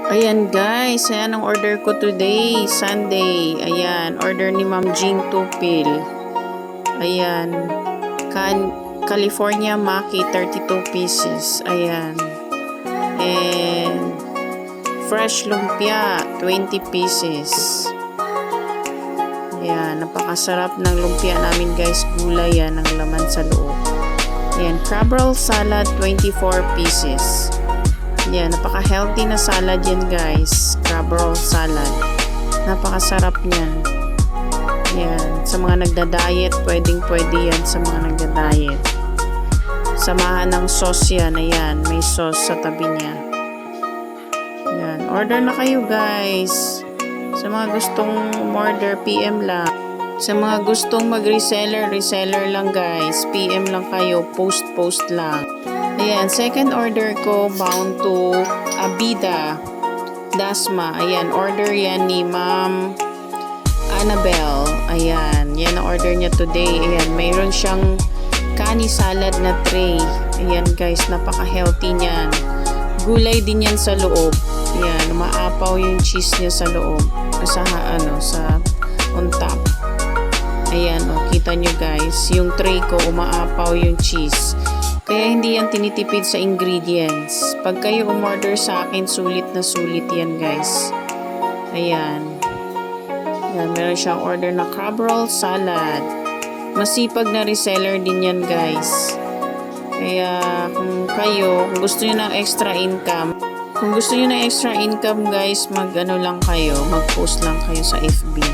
Ayan guys, ayan ang order ko today, Sunday. Ayan, order ni Ma'am Jing Tupil. Ayan, California Maki 32 pieces. Ayan. And fresh lumpia 20 pieces. Ayan, napakasarap ng lumpia namin guys. Gulay yan ang laman sa loob. Ayan, crab roll salad 24 pieces. Yan, napaka-healthy na salad yan guys. Crab roll salad. Napakasarap niyan. Yan, sa mga nagda-diet, pwedeng-pwede yan sa mga nagda-diet. Samahan ng sauce yan. Ayan, may sauce sa tabi niya. Yan, order na kayo guys. Sa mga gustong order, PM lang. Sa mga gustong mag-reseller, reseller lang guys. PM lang kayo, post lang. Ayan, second order ko bound to Abida Dasma. Ayan, order yan ni Ma'am Annabelle. Ayan, yan ang order niya today. Ayan, mayroon siyang kani salad na tray. Ayan guys, napaka-healthy niyan. Gulay din yan sa loob. Ayan, maapaw yung cheese niya sa loob. Sa on top. Ayan, kita nyo guys, yung tray ko umaapaw yung cheese. Kaya hindi yan tinitipid sa ingredients. Pag kayo umorder sa akin, sulit na sulit yan guys. Ayan. Ayan, meron siyang order na crab roll salad. Masipag na reseller din yan guys. Kaya kung gusto nyo ng extra income, guys, mag-post lang kayo sa FB.